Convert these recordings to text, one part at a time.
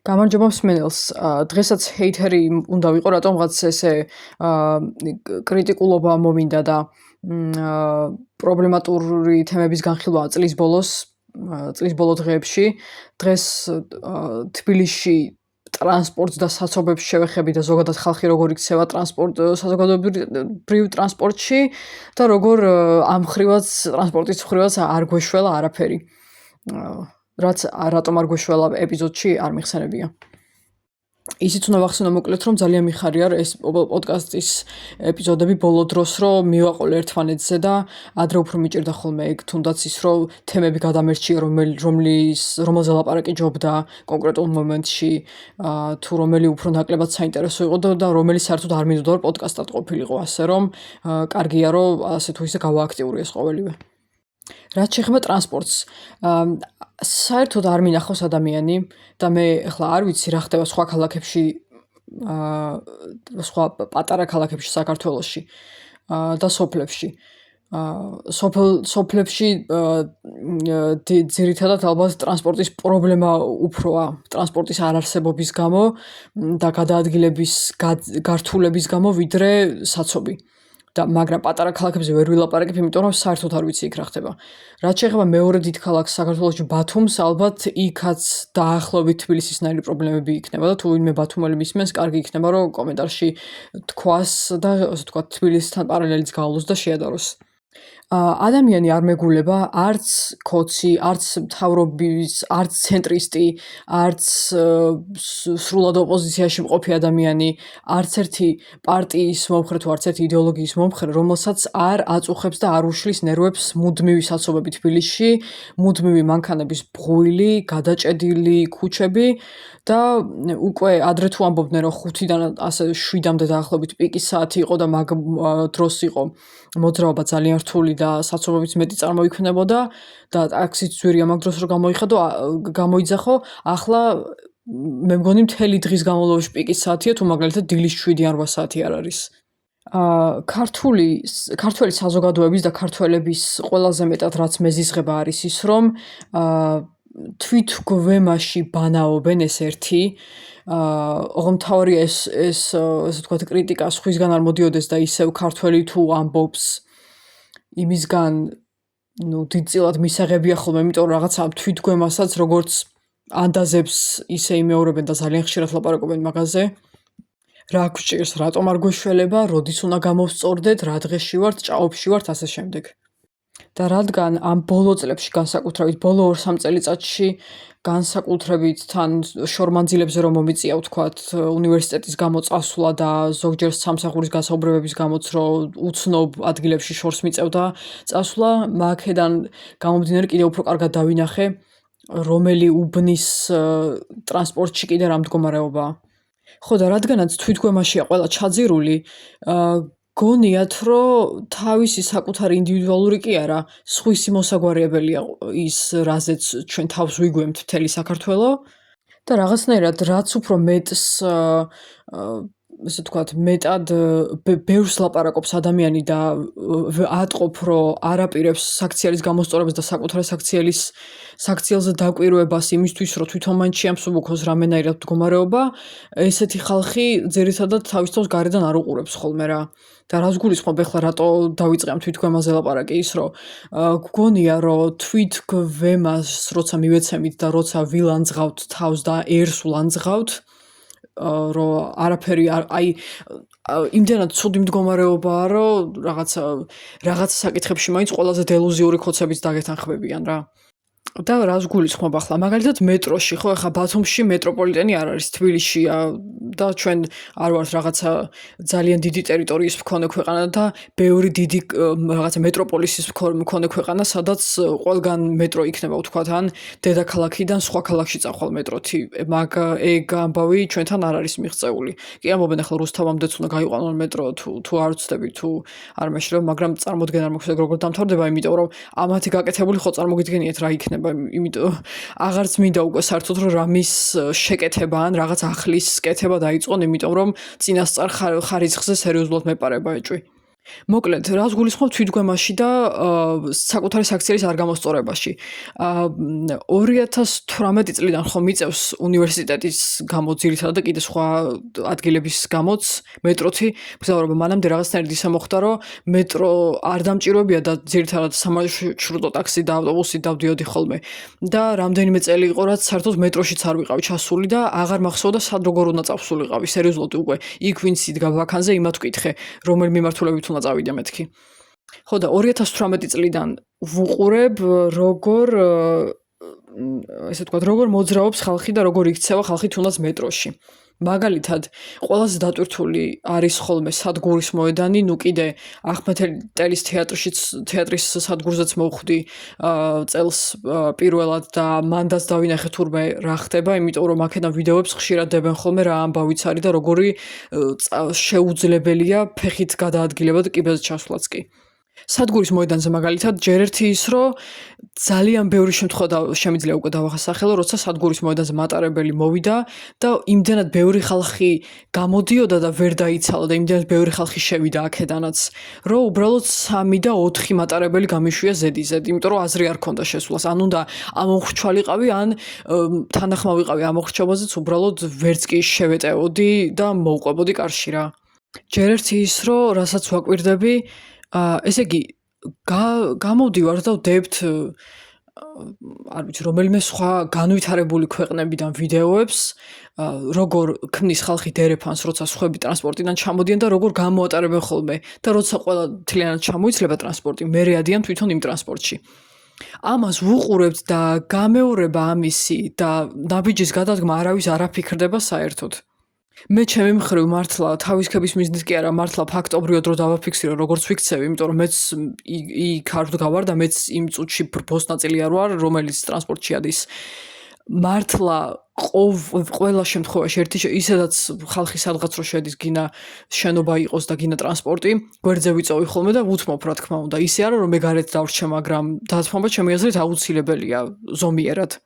გამარჯობა მსმენელს. დღესაც ჰეითერი უნდა ვიყო, რატომღაც ესე კრიტიკულობა მომინდა და პრობლემატური თემების განხილვა წლის ბოლო დღეებში. დღეს თბილისში ტრანსპორტს და საცობებს შევეხები და ზოგადად ხალხი როგორ იქცევა საზოგადოებრივ ტრანსპორტში და როგორ ამ ხრივაც ტრანსპორტის ხრივაც არ გვეშველა არაფერი. რაც რატომ არ გვეშველა ეპიზოდში არ მიხსენებია. ისიც უნდა ვახსენო მოკლედ, რომ ძალიან მიხარია ეს პოდკასტის ეპიზოდები ბოლო დროს რომ მივაყოლე ერთმანეთზე და ადრე უფრო მიჭირდა ხოლმე ეგ თუნდაც ის რომ თემები გადამერჩია რომელზე ლაპარაკი ჯობდა კონკრეტულ მომენტში თუ რომელი უფრო ნაკლებად საინტერესო იყო და რომელი საერთოდ არ მინდოდა რომ პოდკასტად ყოფილიყო, ასე რომ კარგია რომ ასე თუ ისე გავააქტიურე ეს ყოველივე. რაც შეეხება ტრანსპორტს, საერთოდ არ მინახავს ადამიანი და მე ახლა არ ვიცი რა ხდება სხვა ქალაქებში, სხვა პატარა ქალაქებში საქართველოში და სოფლებში. სოფლებში ძირითადად ალბათ ტრანსპორტის პრობლემა უფროა, ტრანსპორტის არარსებობის გამო და გადაადგილების გართულების გამო ვიდრე საცობი. მაგრამ პატარა ქალაქებზე ვერ ვილაპარაკებ, იმიტომ რომ საერთოდ არ ვიცი იქ რა ხდება. რაც შეეხება მეორე დიდ ქალაქს საქართველოში ბათუმს, ალბათ იქაც დაახლოებით თბილისისნაირი პრობლემები იქნება და თუ ვინმე ბათუმელი მისმენს, კარგი იქნება რომ კომენტარში თქვას და ასე ვთქვათ თბილისთან პარალელიც გავლოს და შეადაროს. ადამიანი არ მეგულება, არც ქოცი, არც მთავრობის, არც ცენტრისტი, არც სრულად ოპოზიციაში მყოფი ადამიანი, არც ერთი პარტიის მომხრე თუ არც ერთი იდეოლოგიის მომხრე, რომელსაც არ აწუხებს და არ უშლის ნერვებს მუდმივი საცობები თბილისში, მუდმივი მანქანების ბღვილი, გადაჭედილი ქუჩები და უკვე ადრე თუ ამბობდნენ რომ 5-დან ასე 7-მდე დაახლოებით პიკის საათი იყო და მაგ დროს იყო მოძრაობა ძალიან რთული და საცობებიც მეტი წარმოიქმნებოდა და ტაქსიც ძვირია მაგ დროს რომ გამოიძახო, ახლა მე მგონი მთელი დღის განმავლობაში პიკის საათია თუ მაგალითად დილის 7 ან 8 საათი არ არის. ქართველი საზოგადოების და ქართველების ყველაზე მეტად რაც მეზიზღება არის ის რომ თვითგვემაში ბანაობენ ეს ერთი მთავარია ეს ასე ვთქვათ კრიტიკა სხვისგან არ მოდიოდეს და ისევ ქართველი თუ ამბობს იმისგან დიდწილად მისაღებია ხოლმე, იმიტომ რომ რაღაცა თვითგვემასაც როგორც ანდაზებს ისე იმეორებენ და ძალიან ხშირად ლაპარაკობენ მაგაზე. რა გვჭირს, რატომ არ გვეშველება, როდის უნდა გამოვსწორდეთ, რა დღეში ვართ, ჭაობში ვართ, ასე შემდეგ. და რადგან ამ ბოლო წლებში განსაკუთრებით ბოლო 2-3 წელიწადში განსაკუთრებით თან შორმანძილებზე რომ მომიწია ვთქვათ უნივერსიტეტის გამო წასვლა და ზოგჯერ სამსახურის გასაუბრებების გამოც რომ უცნობ ადგილებში შორს მიწევდა წასვლა, აქედან გამომდინარე კიდევ უფრო კარგად დავინახე რომელი უბნის ტრანსპორტში კიდე რა მდგომარეობაა. ხო და რადგანაც თვითგვემაშია ყველა ჩაძირული, გონიათ რომ თავისი საკუთარი ინდივიდუალური კი არა, სხვისი მოსაგვარებელია ის რაზეც ჩვენ თავს ვიგვემთ მთელი საქართველო და რაღაცნაირად რაც უფრო მეტს ასე ვთქვათ მეტად ბევრს ლაპარაკობს ადამიანი და ატყობ რომ არაპირებს საქციელის გამოსწორებას და საკუთარი საქციელზე დაკვირვებას იმისთვის რომ თვითონ მან შეამსუბუქოს რამენაირად მდგომარეობა, ესეთი ხალხი ძირითადად თავის თავს გარედან არ უყურებს ხოლმე რა. და რას გულისხმობ ახლა რატო დავიწყე ამ თვითგვემაზე ლაპარაკი ის რომ გგონია რომ თვითგვემას როცა მივეცემით და როცა ვილანძღავთ თავს და ერს ვლანძღავთ რომ არაფერი აი იმდენად ცუდი მდგომარეობაა რომ რაღაც საკითხებში მაინც ყველაზე დელუზიური ხოცებიც დაგეთანხმებიან რა. და რას გულისხმობ ახლა მაგალითად მეტროში ხო ახლა ბათუმში მეტროპოლიტენი არ არის, თბილისშია და ჩვენ არ ვართ რაღაცა ძალიან დიდი ტერიტორიის მქონე ქვეყანა და ბევრი დიდი რაღაცა მეტროპოლისის მქონე ქვეყანა, სადაც ყველგან მეტრო იქნება ვთქვათ ან დედაქალაქიდან სხვა ქალაქში წახვალ მეტროთი, მაგ ეგ ამბავი ჩვენთან არ არის მიღწეული. კი ამბობენ ახლა რუსთავამდეც უნდა გაიყვანონ მეტრო თუ არ ვცდები თუ არ მეშრება, მაგრამ წარმოდგენა არ მაქვს როგორ დამთავრდება, იმიტომ რომ ამათი გაკეთებული ხო წარმოგიდგენიათ რა იქნება. იმიტომ აღარც მინდა უკვე საერთოდ რომ რამის შეკეთება ან რაღაც ახლის კეთება დაიწყონ, იმიტომ რომ წინასწარ ხარისხზე სერიოზულად მეპარება ეჭვი. მოკლედ, რას გულისხმობ თვითგვემაში და საკუთარი საქციელის არ გამოსწორებაში. 2018 წლიდან ხომ მიწევს უნივერსიტეტის გამო ძირითადად და კიდე სხვა ადგილების გამოც მეტროთი მგზავრობა. მანამდე რაღაცნაირად ისე მოხდა, რომ მეტრო არ დამჭირვებია და ძირითადად სამარშრუტო ტაქსი და ავტობუსით დავდიოდი ხოლმე. და რამდენიმე წელი იყო, რაც საერთოდ მეტროშიც არ ვიყავი ჩასული და აღარ მახსოვდა სად როგორ უნდა წავსულიყავი. სერიოზულად უკვე იქ ვინც იდგა ვაკანზე, იმათ ვკითხე, რომელი მიმართულებით უნდა წავიდე მეთქი. ხო და 2018 წლიდან ვუყურებ როგორ ესე ვთქვათ, როგორ მოძრაობს ხალხი და როგორ იქცევა ხალხი თუნდაც მეტროში. მაგალითად, ყველაზე დატვირთული არის ხოლმე სადგურის მოედანი, ნუ კიდე ახმეტელის თეატრის სადგურზეც მოვხვდი წელს პირველად და მანდაც დავინახე თურმე რა ხდება, იმიტომ რომ აქედან ვიდეოებს ხშირად დებენ ხოლმე რა ამბავიც არის და როგორი შეუძლებელია ფეხით გადაადგილება და კიბეზე ჩასვლაც კი. სადგურის მოედანზე მაგალითად ჯერ ერთი ის რომ ძალიან ბევრი შემთხვევა შემიძლია უკვე დავახასახელო, როცა სადგურის მოედანზე მატარებელი მოვიდა და იმდენად ბევრი ხალხი გამოდიოდა და ვერ დაიცალა და იმდენად ბევრი ხალხი შევიდა აქედანაც, რომ უბრალოდ 3 და 4 მატარებელი გამიშვია ზედიზედ, იმიტომ რომ აზრი არ ქონდა შესვლას. ან უნდა ამოხრჩვალიყავი, ან თანახმა ვიყავი ამოხრჩობაზეც, უბრალოდ ვერც კი შევეტევოდი და მოვყვებოდი კარში რა. ჯერ ერთი ის რომ რასაც ვაკვირდები ესე იგი გამოვდივარ და ვდებთ არ ვიცი რომელიმე სხვა განვითარებული ქვეყნებიდან ვიდეოებს როგორ ქმნის ხალხი დერეფანს როცა სხვები ტრანსპორტიდან ჩამოდიან და როგორ გამოატარებენ ხოლმე და როცა ყველა თლიანად ჩამოიცლება ტრანსპორტი მერე ადიან თვითონ იმ ტრანსპორტში ამას ვუყურებთ და გამეორება ამისი და ნაბიჯის გადადგმა არავის არ აფიქრდება საერთოდ მე ჩემი მხრივ მართლა თავისქების მიზნით კი არა მართლა ფაქტობრივად რო დავაფიქსირო როგორც ვიქცევი იმიტომ რომ მეც იქ არ ვდგავარ და მეც იმ წუთში ბრბოს ნაწილი არ ვარ რომელიც ტრანსპორტში ადის მართლა ყველა შემთხვევაში ისედაც ხალხი სადღაც რო შედის გინა შენობა იყოს და გინა ტრანსპორტი გვერდზე ვიწოვი ხოლმე და ვუთმობ რა თქმა უნდა ისე არა რომ მე გარეთ დავრჩე მაგრამ დათმობა ჩემი აზრით აუცილებელია ზომიერად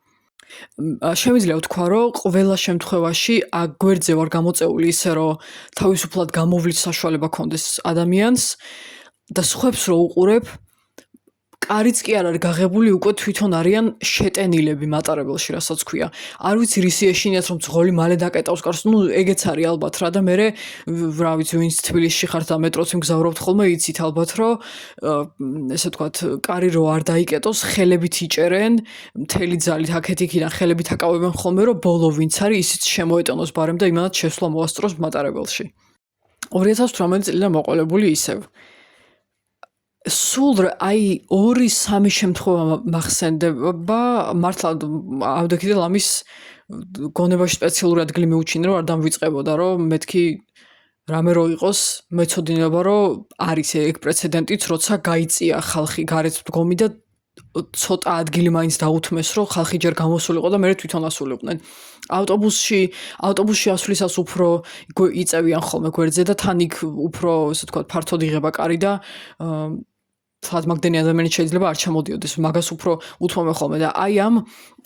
შემიძლია ვთქვა, რომ ყველა შემთხვევაში აქ გვერდზე ვარ გამოწეული ისე, რომ თავისუფლად გამოვლით საშუალება ქონდეს ადამიანს და სხვებს რო უყურებ, კარიც კი არ არის გაღებული, უკვე თვითონ არიან შეტენილები მატარებელში, რასაც ქვია. არ ვიცი რისი ეშინიათ, რომ ძღოლი მალე დაკეტავს კარს, ნუ ეგეც არის ალბათ რა და მე რა ვიცი, ვინც თბილისში ხართ და მეტროთი მგზავრობთ ხოლმე, იცით ალბათ, რომ ესე ვთქვათ, კარი რო არ დაიკეტოს, ხელებით იჭერენ, მთელი ძალით აქეთ-იქიდან ხელებით აკავებენ ხოლმე, რომ ბოლო ვინც არის, ისიც შემოეტანოს ბარემ და იმანად შესვლა მოასწროს მატარებელში. 2018 წლიდან მოყოლებული ისევ. სულ აი 2-3 შემთხვევა მახსენდება მართლა ავდექიდე ლამის გონებაში სპეციალური ადგილი მიუჩინე რომ არ დამვიწყებოდა რომ მეთქი რამე რო იყოს მეცოდინება რომ არის ეგ პრეცედენტიც როცა გაიწია ხალხი გარეთ დგომი და ცოტა ადგილი მაინც დაუთმეს რომ ხალხი ჯერ გამოსულიყო და მე თვითონ ასულიყვნენ ავტობუსში ასვლისას უფრო იწევიან ხოლმე გვერდზე და თან იქ უფრო ესე ვთქვათ ფართოდ იღება კარი და თვათ მაგდენი ადამიანიც შეიძლება არ ჩამოდიოდეს მაგას უფრო უთმობენ ხოლმე და აი ამ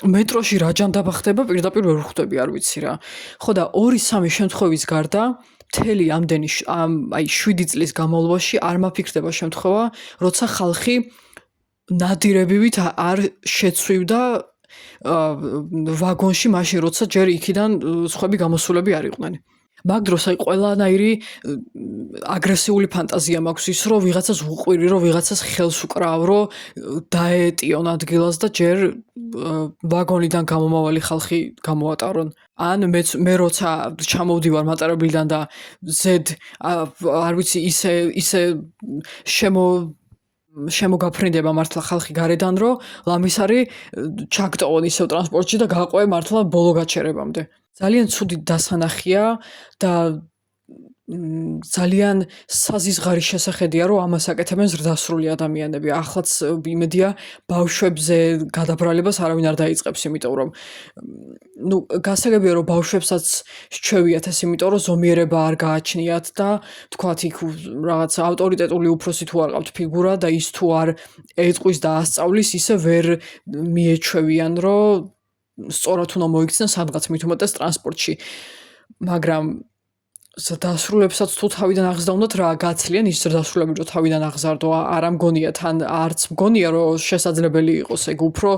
მეტროში რა ჯანდაბა ხდება პირდაპირ ვერ ხვდები არ ვიცი რა ხო და 2-3 შემთხვევის გარდა მთელი ამდენი აი 7 წლის განმავლობაში არ მაფიქრდება შემთხვევა როცა ხალხი ნადირებივით არ შეცვივდა ვაგონში მაშინ როცა ჯერ იქიდან სხვები გამოსულები არ იყვნენ მაგ დროს აი ყველანაირი აგრესიული ფანტაზია მაქვს ის რომ ვიღაცას უყვირი რომ ვიღაცას ხელს უკრავ რომ დაეტიონ ადგილას და ჯერ ვაგონიდან გამომავალი ხალხი გამოატარონ ან მე როცა ჩამოვდივარ მატარებლიდან და ზედ არ ვიცი ისე შემოგაფრინდება მართლა ხალხი გარედან რომ ლამის არის ჩაგტოვონ ისევ ტრანსპორტში და გაყვე მართლა ბოლო გაჩერებამდე ძალიან ცუდი დასანახია და ძალიან საზიზღარი შესახედია რომ ამას აკეთებენ ზრდასრული ადამიანები ახლაც იმედია ბავშვებზე გადაბრალებას არავინ არ დაიწყებს იმიტომ რომ ნუ გასაგებია რომ ბავშვებსაც სჩევიათ ეს იმიტომ რომ ზომიერება არ გააჩნიათ და თქვათ იქ რაღაც ავტორიტეტული უფროსი თუ არ ყავთ ფიგურა და ის თუ არ ეტყვის და ასწავლის ისე ვერ მიეჩვევიან რომ სწორად უნდა მოიქცნენ სადღაც მით უმეტეს ტრანსპორტში მაგრამ დასრულებსაც თუ თავიდან აღზრდავნათ რა გაცლიან ის დასრულები რო თავიდან აღზარდო არ მგონია თან არც მგონია რომ შესაძლებელი იყოს ეგ უფრო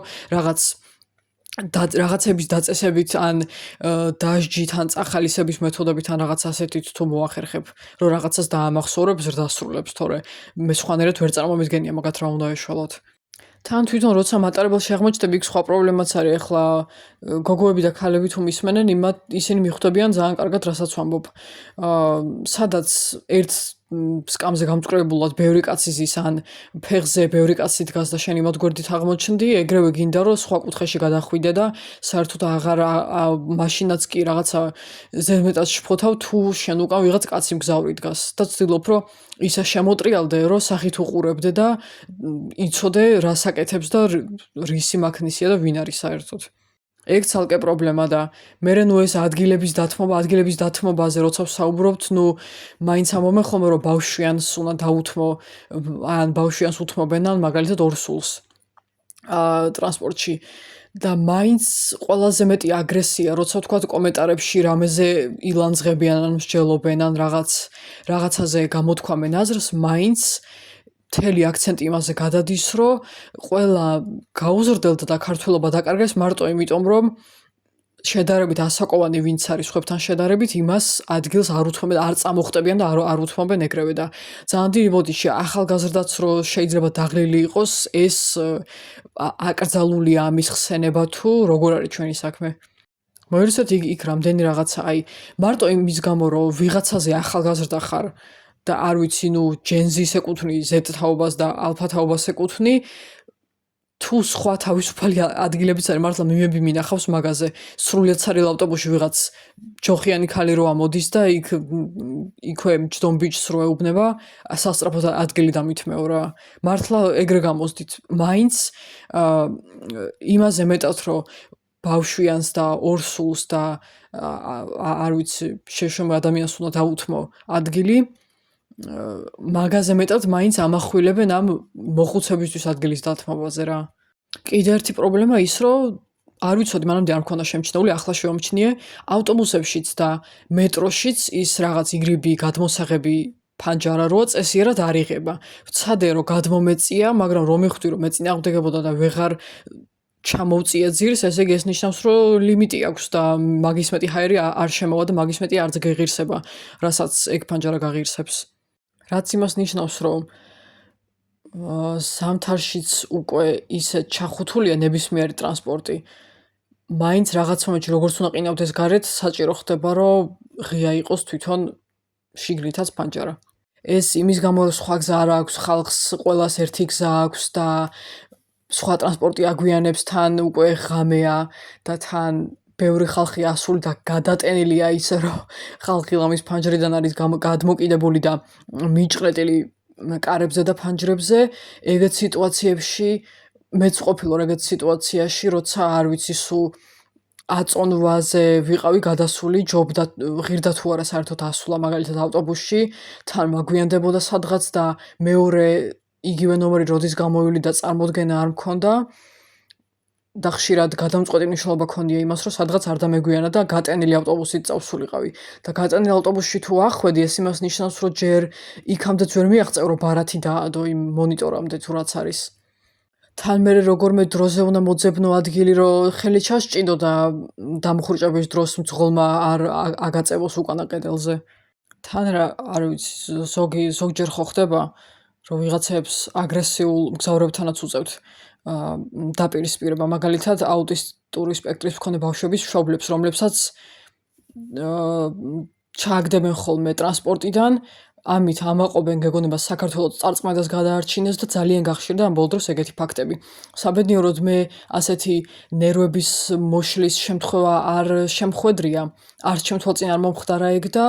რაღაცების დაწესებით ან დასჯით ან წახალისების მეთოდებით ან რაღაც ასეთით თუ მოახერხებ რომ რაღაცას დაამახსოვრებ ზრდასრულებს თორე მე სხვანაირად ვერ წარმომიდგენია მაგათ რა უნდა ეშველოთ თან თვითონ როცა მატარებელში აღმოჩნდები იქ სხვა პრობლემაც არის ახლა გოგოები და ქალები თუ მისმენენ ისინი მიხვდებიან ძალიან კარგად რასაც ვამბობ სადაც ერთ სკამზე გამწკრივებულად ბევრი კაცი ზის ან ფეხზე ბევრი კაცი დგას და შენ იმათ გვერდით აღმოჩნდი ეგრევე გინდა რომ სხვა კუთხეში გადახვიდე და საერთოდ აღარ მაშინაც კი რაღაცა ზედმეტად შფოთავ თუ შენ უკან ვიღაც კაცი მგზავრი დგას და ვცდილობ რომ ისა შემოტრიალდე რომ სახით უყურებდე და იცოდე რას აკეთებს და რისი მაქნისია და ვინ არის საერთოდ ეგ ცალკე პრობლემა და მერე ნუ ეს ადგილების დათმობაზე როცა ვსაუბრობთ, ნუ მაინც ამომე ხოლმე რომ ბავშვიანს უნდა დაუთმო ან ბავშვიანს უთმობენ ან მაგალითად ორ სულს ტრანსპორტში და მაინც ყველაზე მეტი აგრესია როცა ვთქვათ კომენტარებში რამეზე ილანძღებიან ან მსჯელობენ ან რაღაცაზე გამოთქვამენ აზრს მაინც მთელი აქცენტი იმაზე გადადის, რომ ყველა გაუზრდელდა და ქართველობა დაკარგეს მარტო იმიტომ, რომ შედარებით ასაკოვანი ვინც არის ხვებთან შედარებით, იმას ადგილს არ უთმობენ, არ წამოხტებიან და არ უთმობენ ეგრევე და ძალიან დიდი ბოდიში ახალგაზრდაც რო შეიძლება დაღლილი იყოს, ეს აკრძალულია ამის ხსენება თუ როგორ არის ჩვენი საქმე. მოერისეთ იქ რამდენი რაღაცა, აი, მარტო იმის გამო, რომ ვიღაცაზე ახალგაზრდა ხარ და არ ვიცი, ნუ ჯენზის ეკუთვნი, ზ-თაობას და ალფა-თაობას ეკუთვნი, თუ სხვა თავისუფალი ადგილებიც არის, მართლა მიმები მინახავს მაგაზე, სრულიად სარიელ ავტობუსში ვიღაც ჯოხიანი ქალი რო ამოდის და იქვე ჯდომ ბიჭს რო ეუბნება, სასწრაფოდ ადგილი დამითმეო რა. მართლა ეგრე გამოსდით, მაინც იმაზე მეტად, რომ ბავშვიანს და ორ სულს და არ ვიცი, შეშმო ადამიანს უნდა დაუთმო ადგილი მაგაზე მეტად მაინც ამახვილებენ ამ მოხუცებისთვის ადგილის დათმობაზე რა. კიდე ერთი პრობლემა ის, რომ არ ვიცოდი, მანამდე არ მქონდა შემჩნეული, ახლა შევამჩნიე, ავტობუსებშიც და მეტროშიც ის რაღაც იგრიბი გადმოსაღები ფანჯარა როა წესიერად არ იღება. ვცადე რომ გადმომეწია, მაგრამ რომ მივხვდი რომ მეწინააღმდეგებოდა და ვეღარ ჩამოვწია ძირს, ესე იგი ეს ნიშნავს, რომ ლიმიტი აქვს და მაგის მეტი ჰაერი არ შემოვა და მაგის მეტი არც გეღირსება, რასაც ეგ ფანჯარა გაღირსებს. რაც იმას ნიშნავს, რომ ზამთარშიც უკვე ისე ჩახუთულია ნებისმიერი ტრანსპორტი. მაინც რაღაც მომენტში როგორც უნდა ყინავდეს გარეთ, საჭირო ხდება, რომ ღია იყოს თვითონ შიგნითაც ფანჯარა. ეს იმის გამო რომ სხვა გზა არ აქვს, ხალხს ყველას ერთი გზა აქვს და სხვა ტრანსპორტი აგვიანებს თან უკვე ღამეა და თან ბევრი ხალხი ასული და გადატენილია ისე რომ ხალხი ლამის ფანჯრიდან არის გადმოკიდებული და მიჭყრეტილი კარებზე და ფანჯრებზე ეგეთ სიტუაციებში მეც ყოფილვარ ეგეთ სიტუაციაში როცა არ ვიცი სულ აწონვაზე ვიყავი გადასული ჯობდა ღირდა თუ არა საერთოდ ასვლა მაგალითად ავტობუსში თან მაგვიანდებოდა სადღაც და მეორე იგივე ნომერი როდის გამოვილი და წარმოდგენა არ მქონდა და ხშირად გადამწყვეტი მნიშვნელობა ქონია იმას, რომ სადღაც არ დამეგვიანა და გატენილი ავტობუსით წავსულიყავი. და გატენილ ავტობუსში თუ ახვედი, ეს იმას ნიშნავს, რომ ჯერ იქამდეც ვერ მიაღწევ, რომ ბარათი დაადო იმ მონიტორამდე თუ რაც არის. თან მერე როგორმე დროზე უნდა მოძებნო ადგილი, რომ ხელი ჩასჭიდო და დამხურჭების დროს მძღოლმა არ აგაწევოს უკანა კედელზე. თან რა არ ვიცი, ზოგჯერ ხო ხდება, რომ ვიღაცებს აგრესიულ მგზავრებთანაც უწევთ დაპირისპირება, მაგალითად აუტისტური სპექტრის მქონე ბავშვების მშობლებს, რომლებსაც ჩააგდებენ ხოლმე ტრანსპორტიდან, ამით ამაყობენ გეგონება საქართველოს წარწმენას გადაარჩინეს და ძალიან გახშირდა ამ ბოლო დროს ეგეთი ფაქტები. საბედნიეროდ მე ასეთი ნერვების მოშლის შემთხვევა არ შემხვედრია, არც ჩემთვალწინ არ მომხდარა ეგ და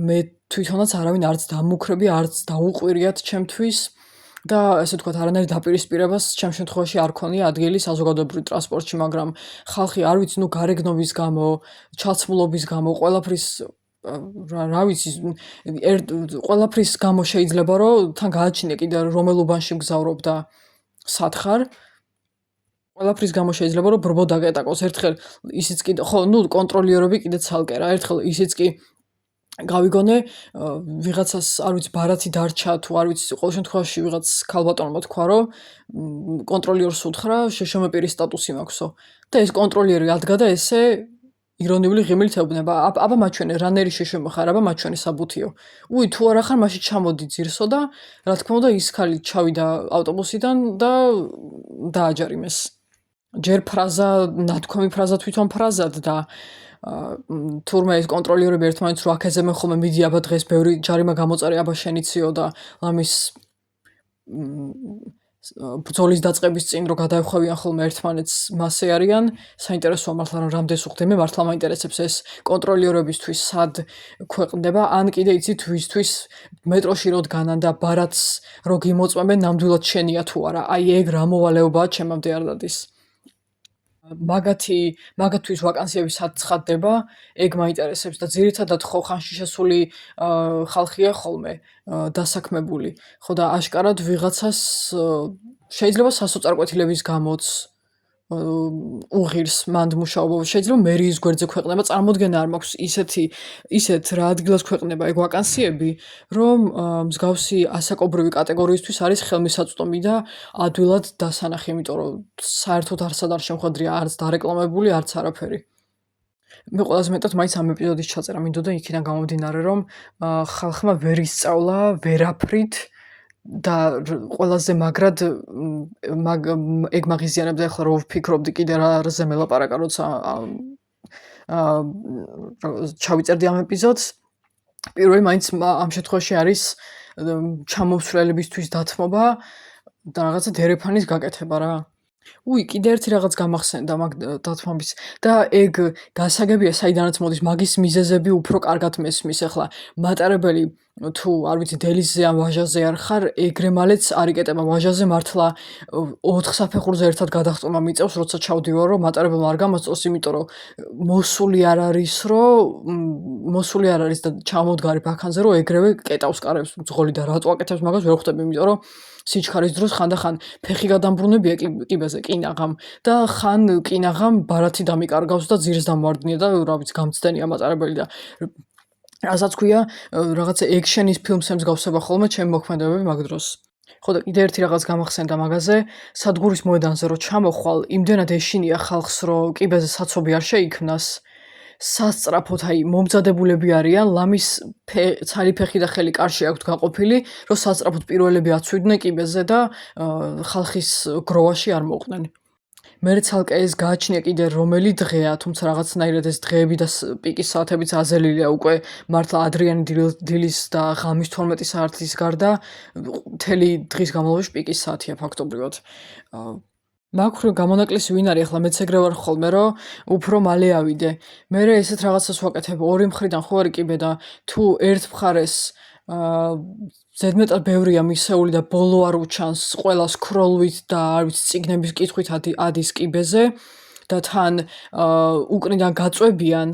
მე თვითონაც არავინ არც დამუქრები, არც დაუყვირიათ ჩემთვის. და ესე ვთქვათ, არანაირი დაპირისპირებას ჩემ შემთხვევაში არ ქონია ადგილი საზოგადოებრივ ტრანსპორტში, მაგრამ ხალხი არ ვიცი, ნუ გარეგნობის გამო, ჩაცმულობის გამო, ყველაფრის რა ვიცი, ყველაფრის გამო შეიძლება რომ თან გააჩინე კიდე რომელ უბანში მგზავრობ და სათხარ ყველაფრის გამო შეიძლება რომ ბრბო დაგეტაკოს. ერთხელ ისიც კიდე ხო, ნუ კონტროლიერები კიდე ცალკე რა, ერთხელ ისიც კი გავიგონე ვიღაცას არ ვიცი ბარათი დარჩა თუ არ ვიცი ყოველ შემთხვევაში ვიღაც ქალბატონმა თქვა რომ კონტროლიორს უთხრა შეშმპ სტატუსი მაქვსო და ეს კონტროლიერი ადგა და ესე ირონიული ღიმილით ეუბნება აბა მაჩვენე რანერი შეშმპ ხარ აბა მაჩვენე საბუთიო უი თუ არა ხარ მაშინ ჩამოდი ძირსო და რა თქმა უნდა ის ხალი ჩავიდა ავტობუსიდან და დააჯარიმეს ჯერ ფრაზა ნათქვამი ფრაზა თვითონ ფრაზად და თურმე ეს კონტროლიორები ერთმანეთს რო აქეზებენ ხოლმე მიდი აბა დღეს ბევრი ჯარიმა გამოწარე აბა შენიციო და ლამის ბრძოლის დაწყების წინ რო გადაეხვევიან ხოლმე ერთმანეთს მასე არიან საინტერესოა მართლა რომ რამდენს უხდე მე მართლა მაინტერესებს ეს კონტროლიორებისთვის სად ქვეყნდება ან კიდე იცით ვისთვის მეტროში რო დგანან და ბარათს რო გიმოწმებენ ნამდვილად შენია თუ არა აი ეგ რა მოვალეობაა ჩემამდე არ დადის მაგათთვის ვაკანსიები სად ცხადდება, ეგ მაინტერესებს და ძირითადად ხო ხანში შესული ხალხია ხოლმე დასაქმებული. ხო და აშკარად ვიღაცას შეიძლება სასოწარკვეთილების გამოც უღირს მანდ მუშაობა. შეიძლება მერიის გვერდზე ქვეყნება, წარმოდგენა არ მაქვს ისეთ რა ადგილას ქვეყნება ეგ ვაკანსიები, რომ მსგავსი ასაკობრივი კატეგორიისთვის არის ხელმისაწვდომი და ადვილად დასანახი, იმიტომ რომ საერთოდ არსად არ შემხვედრია არც დარეკლამებული, არც არაფერი. მე ყველაზე მეტად მაინც ამ ეპიზოდის ჩაწერა მინდოდა იქიდან გამომდინარე, რომ ხალხმა ვერ ისწავლა ვერაფრით და ყველაზე მაგრად ეგ მაგიზიანებდა ახლა რო ვფიქრობდი კიდე რაზე მელაპარაკა როცა ჩავიწერდი ამ ეპიზოდს პირველი მაინც ამ შემთხვევაში არის ჩამომსვლელებისთვის დათმობა და რაღაცა დერეფანის გაკეთება რა უი კიდე ერთი რაღაც გამახსენდა მაგ დათმობის და ეგ გასაგებია საიდანაც მოდის მაგის მიზეზები უფრო კარგად მესმის ახლა მატარებელი თუ არ ვიცი დელიზზე ან ვაჟაზე არ ხარ ეგრე მალეც არ იკეტება ვაჟაზე მართლა 4 საფეხურზე ერთად გადახტომა მიწევს როცა ჩავდივარ რომ მატარებელმა არ გამოსწოს იმიტომ რომ მოსული არ არის და ჩამოდგარი ბაქანზე რომ ეგრევე კეტავს კარებს ძღოლი და რატო აკეთებს მაგას ვერ ხვდები იმიტომ რომ სიჩქარის დროს ხანდახან ფეხი გადამბრუნებია კიბეზე კინაღამ და ხან კინაღამ ბარათი დამიკარგავს და ძირს დამვარდნია და რა ვიცი გამცდენია მატარებელი და რასაც ქვია რაღაცა ექშენის ფილმს ემსგავსება ხოლმე ჩემი მოქმედებები მაგ დროს ხო და კიდე ერთი რაღაც გამახსენდა მაგაზე სადგურის მოედანზე რო ჩამოხვალ იმდენად ეშინია ხალხს რომ კიბეზე საცობი არ შეიქმნას სასწრაფოდ აი მომზადებულები არიან ლამის ცალი ფეხი და ხელი კარში აქვთ გაყოფილი რომ სასწრაფოდ პირველები აცვიდნენ კიბეზე და ხალხის გროვაში არ მოყვნენ მე ცალკე ეს გააჩნია კიდე რომელი დღეა თუმცა რაღაცნაირად ეს დღეები და პიკის საათებიც აზელილია უკვე მართლა ადრიანი დილის და ღამის 12 საათის გარდა მთელი დღის განმავლობაში პიკის საათია ფაქტობრივად მაგ გამონაკლისი ვინ არის ახლა მეც ეგრე ვარ ხოლმე რომ უფრო მალე ავიდე მე ესეთ რაღაცას ვაკეთებ ორი მხრიდან ხო არის კიბე და თუ ერთ მხარეს ზედმეტად ბევრია მისეული და ბოლო არ უჩანს ყველა სკროლვით და არ ვიცი წიგნების კითხვით ადის კიბეზე და თან უკნიდან გაწვევიან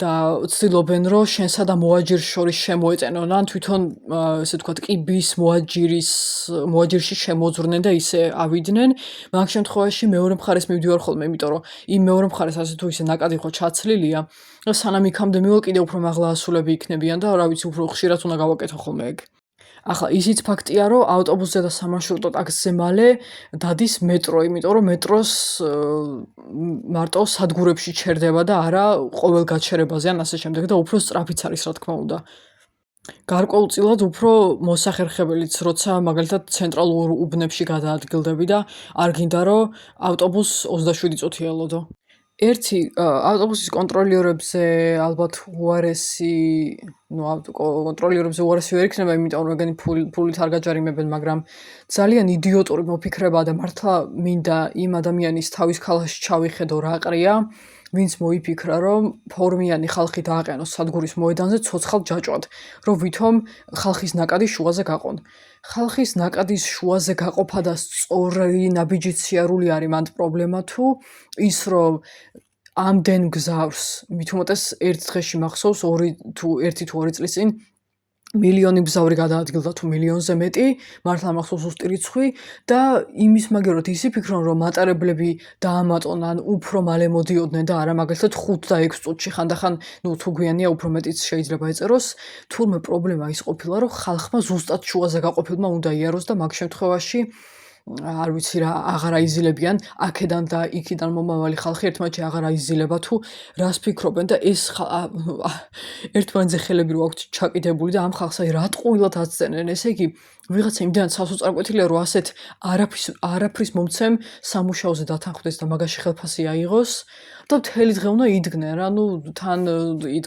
და ცდილობენ რომ შენსა და მოაჯირს შორის შემოეწენონ ან თვითონ ესე ვთქვათ კიბის მოაჯირში შემოძვრნენ და ისე ავიდნენ მაგ შემთხვევაში მეორე მხარეს მივდივარ ხოლმე იმიტომ რომ იმ მეორე მხარეს ასე თუ ისე ნაკადი ხო ჩაცლილია და სანამ იქამდე მივალ კიდე უფრო მაღლა ასულები იქნებიან და რა ვიცი უფრო ხშირად უნდა გავაკეთო ხოლმე ეგ ახლა ისიც ფაქტია რომ ავტობუსზე და სამარშრუტო ტაქსიზე მალე დადის მეტრო იმიტომ რომ მეტროს მარტო სადგურებში ჩერდება და არა ყოველ გაჩერებაზე ან ასე შემდეგ და უფრო სწრაფიც არის რა თქმა უნდა გარკვეულწილად უფრო მოსახერხებელიც როცა მაგალითად ცენტრალურ უბნებში გადაადგილდები და არ გინდა რომ ავტობუს 27 წუთი ელოდო ერთი ავტობუსის კონტროლიორებზე ალბათ უარესი კონტროლიორებზე უარესი ვერ იქნება იმიტომ რომ ეგენი ფულით არ გაჯარიმებენ მაგრამ ძალიან იდიოტური მოფიქრებაა და მართლა მინდა იმ ადამიანის თავის ქალაში ჩავიხედო რა ყრია ვინც მოიფიქრა რომ ფორმიანი ხალხი დააყენოს სადგურის მოედანზე ცოცხალ ჯაჭვად რომ ვითომ ხალხის ნაკადის შუაზე გაყონ ხალხის ნაკადის შუაზე გაყოფა და სწორი ნაბიჯი სიარული არის მანდ პრობლემა თუ ის რომ ამდენ გზავს მით უმეტეს ერთ დღეში მახსოვს 1 თუ 2 წლის წინ მილიონი მგზავრი გადაადგილდა თუ მილიონზე მეტი, მართლა მახსოვს ზუსტი რიცხვი და იმის მაგერად ისი ფიქრობ, რომ მატარებლები დაამატონ ან უფრო მალე მოდიოდნენ და არა მაგალითად 5 და 6 წუთში ხანდახან, თუ გვიანია უფრო მეტიც შეიძლება ეწეროს, თურმე პრობლემა ის ყოფილა, რომ ხალხმა ზუსტად შუაზე გაყოფილმა უნდა იაროს და მაგ შემთხვევაში არ ვიცი რა აღარ აიზილებიან აქედან და იქიდან მომავალი ხალხი ერთმანეთში აღარ აიზილება თუ რას ფიქრობენ და ეს ერთმანეთზე ხელები რო აქვთ ჩაკიდებული და ამ ხალხს აი რა ტყუილად აცდენენ ესე იგი ვიღაცა იმდენად სავსო წარკვეთილია რომ ასეთ არაფრის მომცემ სამუშაოზე დათანხმდეს და მაგაში ხელფასი აიღოს და მთელი დღე უნდა იდგნენ რა ნუ თან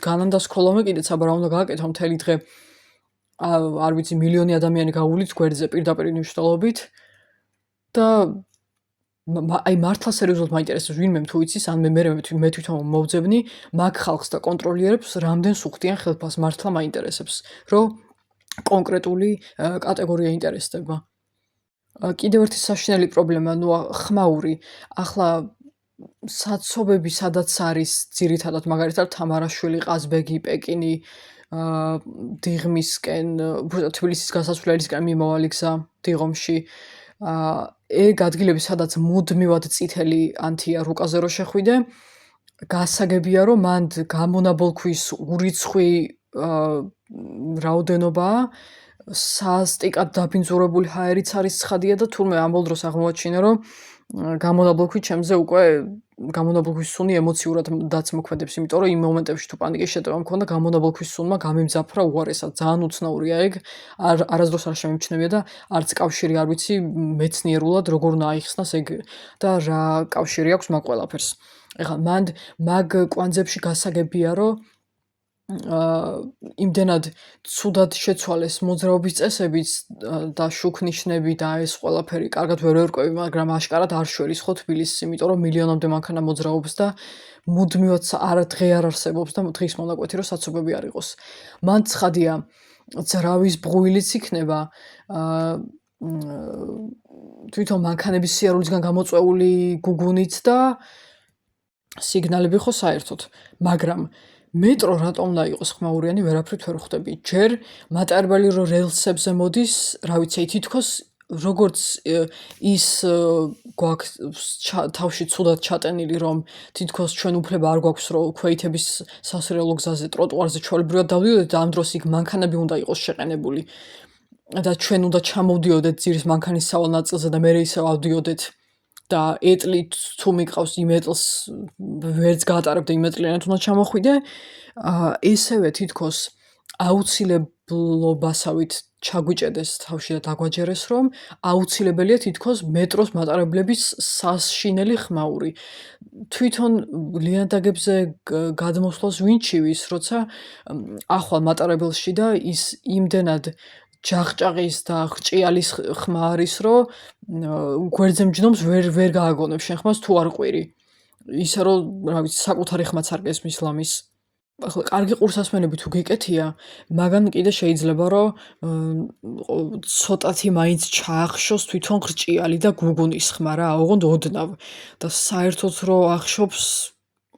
განანდას ქოლომე კიდეც აბა რა უნდა გააკეთო მთელი დღე არ ვიცი მილიონი ადამიანი გაუვლით გვერდზე პირდაპირ მნიშვნელობით და აი მართლა სერიოზულად მაინტერესებს ვინმე თუ იცის ან მე თვითონ მოვძებნი მაგ ხალხს და კონტროლიერებს რამდენს უხდიან ხელფასს მართლა მაინტერესებს რომ კონკრეტული კატეგორია ინტერესდება კიდევ ერთი საშინელი პრობლემა ნუ ხმაური ახლა საცობები სადაც არის ძირითადად მაგალითად თამარაშვილი ყაზბეგი პეკინი დიღმისკენ თბილისის გასასვლელისკენ მიმავალი გზა დიღომში ეგ ადგილები სადაც მუდმივად წითელი ანთია რუკაზე რო შეხვიდე გასაგებია რომ მან გამონაბოლქვის ურიცხვი რაოდენობაა სასტიკად დაბინძურებული ჰაერიც არის ცხადია და თურმე ამ ბოლ დროს აღმოაჩინე რომ გამონაბოლქვი ჩემზე უკვე გამონაბოლქვის სუნი ემოციურად დაც მოქმედებს იმიტომ რომ იმ მომენტებში თუ პანიკის შეტევა მქონდა გამონაბოლქვის სუნმა გამიმძაფრა უარესად ძალიან უცნაურია ეგ არასდროს არ შემიმჩნევია და არც კავშირი არ ვიცი მეცნიერულად როგორ უნდა აიხსნას ეგ და რა კავშირი აქვს მაგ ყველაფერს ეხლა მაგ კვანძებში გასაგებია რომ იმდენად ცუდად შეცვალეს მოძრაობის წესებიც და შუქნიშნები და ეს ყველაფერი კარგად ვერ ვერკვევი, მაგრამ აშკარად არ შველის ხო თბილისს, იმიტომ რომ მილიონამდე მანქანა მოძრაობს და მუდმივად დღე არ არსებობს და დღის მონაკვეთი რომ საცობები არ იყოს. მან ცხადია ძრავის ბღვილიც იქნება თვითონ მანქანების სიარულისგან გამოწვეული გუგუნიც და სიგნალები ხო საერთოდ, მაგრამ მეტრო რატომ უნდა იყოს ხმაურიანი ვერაფრით ვერ ხვდები. ჯერ მატარებელი რო რელსებზე მოდის, რა ვიცი, თითქოს როგორც ის გვაქვს თავში ცუდად ჩატენილი, რომ თითქოს ჩვენ უფლება არ გვაქვს, რომ ქვეითების სასრელო გზაზე ტროტუარზე ჩვეულებრივად დავდიოდეთ და ამ დროს იქ მანქანები უნდა იყოს შეყენებული. და ჩვენ უნდა ჩამოვდიოდეთ ძირის მანქანის სავალ ნაწილზე და მერე ისევ ავდიოდეთ. და ეტლით თუ მიყავს იმ ეტლს ვერც გაატარებ და იმ ეტლიანად უნდა ჩამოხვიდე ესევე თითქოს აუცილებლობასავით ჩაგვიჭედეს თავში და დაგვაჯერეს რომ აუცილებელია თითქოს მეტროს მატარებლების სასშინელი ხმაური თვითონ ლიანდაგებზე გადმოსვლას ვინჩივის როცა ახვალ მატარებელში და ის იმდენად ჯაღჭაღის და ղჭიალის ხმა არის, რომ გვერდზე მჯდომს ვერ გააგონებ შენ ხმას თუ არ ყვირი. ისე რომ, რა ვიცი, საკუთარი ხმაც არ გესმის ლამის. ახლა კარგი ყურსასმენები თუ გეკეთია, მაგან კიდე შეიძლება რომ ცოტათი მაინც ჩაახშოს თვითონ ղჭიალი და გუგუნის ხმა რა, ოღონდ ოდნავ და საერთოდ რომ ახშობს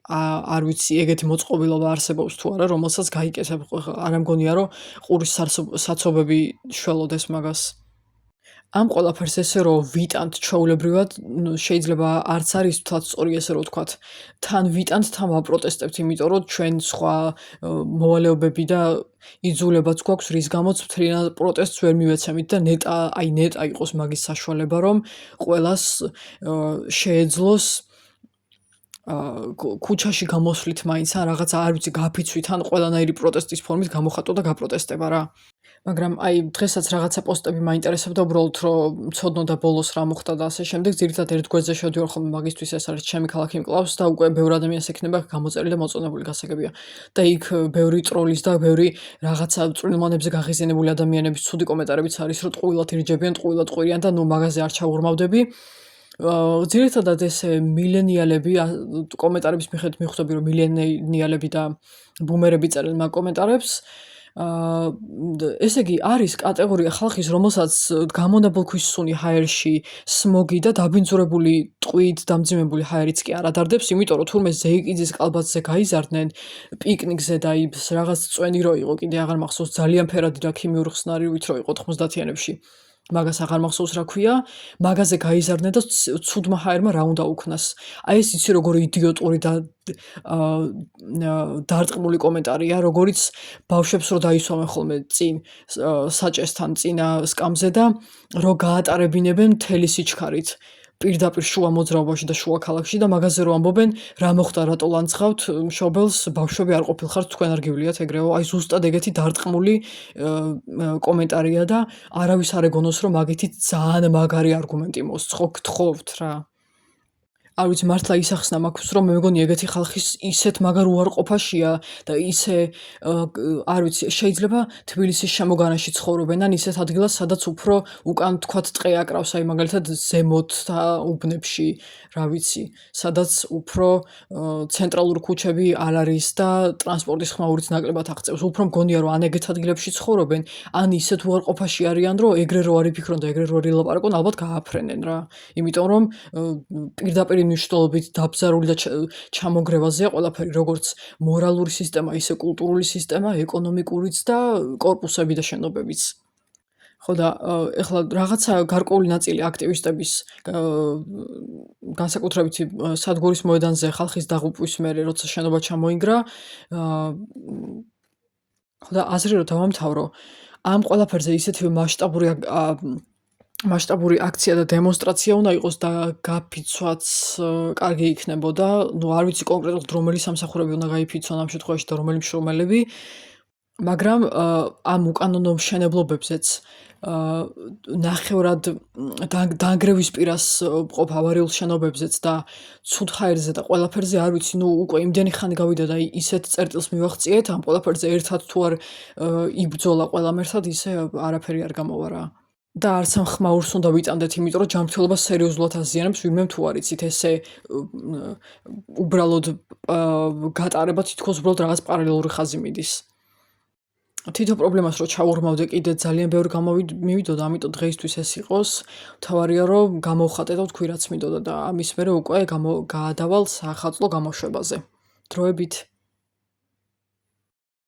არ ვიცი ეგეთი მოწყობილობა არსებობს თუ არა რომელსაც გაიკეთებ არ ამგონია რომ ყურის საცობები შველოდეს მაგას ამ ყველაფერს ესე რომ ვიტანთ ჩვეულებრივად შეიძლება არც არის თვაც სწორი ესე რომ ვთქვათ თან ვიტანთ თან ვაპროტესტებთ იმიტომ რომ ჩვენ სხვა მოვალეობები და იძულებაც გვაქვს რის გამოც მთლიანად პროტესტს ვერ მივეცემით და ნეტა იყოს მაგის საშუალება რომ ყველას შეეძლოს ქუჩაში გამოსვლით მაინც ან რაღაცა არ ვიცი გაფიცვით ან ყველანაირი პროტესტის ფორმით გამოხატო და გაპროტესტება რა. მაგრამ აი დღესაც რაღაცა პოსტები მაინტერესებდა უბრალოდ რომ მცოდნო და ბოლოს რა მოხდა და ასე შემდეგ ძირითადად ერთ გვერდზე შევდივარ ხოლმე მაგისთვის ეს არის ჩემი ქალაქი მკლავს და უკვე ბევრ ადამიანს ექნება გამოწერილი და მოწონებული გასაგებია და იქ ბევრი ტროლის და ბევრი რაღაცა წვრილმანებზე გაღიზიანებული ადამიანების ცუდი კომენტარებიც არის რომ ტყუილად ირჯებიან ტყუილად ყვირიან და ნუ მაგაზე არ ჩაურმავდები ძირითადად ესე მილენიალები კომენტარების მიხედვით მიხვდები რომ მილენიალები და ბუმერები წერენ მაგ კომენტარებს ესე იგი არის კატეგორია ხალხის, რომელსაც გამონაბოლქვის სუნი ჰაერში, სმოგი და დაბინძურებული ტყვით დამძიმებული ჰაერიც კი არ ადარდებს, იმიტომ რომ თურმე ზეიკიძის კალბატზე გაიზარდნენ პიკნიკზე და რაღაც წვენი რო იყო, კიდე აღარ მახსოვს, ძალიან ფერადი და ქიმიური ხსნარივით რო იყო 90-იანებში. მაგას აღარ მახსოვს რა ქვია, მაგაზე გაიზარდნენ და ცუდმა ჰაერმა რა უნდა უქნას. აი ეს იცი როგორი იდიოტური და დარტყმული კომენტარია, როგორიც ბავშვებს რო დაისვამენ ხოლმე წინ საჭესთან წინა სკამზე და რო გაატარებინებენ მთელი სიჩქარით პირდაპირ შუა მოძრაობაში და შუა ქალაქში და მაგაზე რო ამბობენ რა მოხდა რატო ლანძღავთ მშობელს ბავშვები არ ყოფილხართ თქვენ არ გივლიათ ეგრეო აი ზუსტად ეგეთი დარტყმული კომენტარია და არავის არ ეგონოს რომ მაგითი ძალიან მაგარი არგუმენტი მოსწყო გთხოვთ რა არ ვიცი მართლა ისახსნა მაქვს რომ მე მგონი ეგეთი ხალხის ისეთ მაგარ უარყოფაშია და ისე არ ვიცი შეიძლება თბილისის შემოგანაში ცხოვრობენ ან ისეთ ადგილას სადაც უფრო უკან თქვათ ტყე აკრავს აი მაგალითად ზემოთ და უბნებში რა ვიცი სადაც უფრო ცენტრალური ქუჩები არ არის და ტრანსპორტის ხმაურიც ნაკლებად აღწევს უფრო მგონია რომ ან ეგეთ ადგილებში ცხოვრობენ ან ისეთ უარყოფაში არიან რომ ეგრე რო არ იფიქრონ და ეგრე რო არ ილაპარაკონ ალბათ გააფრენენ რა იმიტომ რომ პირდაპირ მნიშვნელობით დაბზარული და ჩამოგრევაზეა ყველაფერი, როგორც მორალური სისტემა, ისე კულტურული სისტემა, ეკონომიკურიც და კორპუსები და შენობებიც. ხო და ეხლა რაღაცა გარკვეული ნაწილი აქტივისტების განსაკუთრებით სადგურის მოედანზე ხალხის დაღუპვის მერე, როცა შენობა ჩამოინგრა, ხო და აზრი რომ დავამთავრო, ამ ყველაფერზე ისეთი მასშტაბური აქცია და დემონსტრაცია უნდა იყოს და გაფიცვაც კარგი იქნებოდა. ნუ არ ვიცი კონკრეტულად რომელი სამსახურები უნდა გაიფიცვან ამ შემთხვევაში და რომელი მშრომელები, მაგრამ ამ უკანონო მშენებლობებზეც ნახევრად დანგრევის პირას ყოფ ავარიულ შენობებზეც და ცუდ ჰაერზე და ყველაფერზე არ ვიცი, ნუ უკვე იმდენი ხანი გავიდა და ისეთ წერტილს მივაღწიეთ, ამ ყველაფერზე ერთად თუ არ იბრძოლა ყველამ ერთად, ისე არაფერი არ გამოვა რა. და არც ამ ხმაურს უნდა ვიტანდეთ, იმიტომ რომ ჯანმრთელობას სერიოზულად აზიანებს, ვინმე თუ არ იცით, ესე უბრალოდ გატარება თითქოს უბრალოდ რაღაც პარალელური ხაზი მიდის. თითო პრობლემას რო ჩაურმავდე კიდე ძალიან ბევრი მივიდოდა, ამიტომ დღეისთვის ეს იყოს. მთავარია რომ გამოვხატე და ვთქვი რაც მინდოდა და ამის მერე უკვე გაადავალ სახალხო გამოშვებაზე. დროებით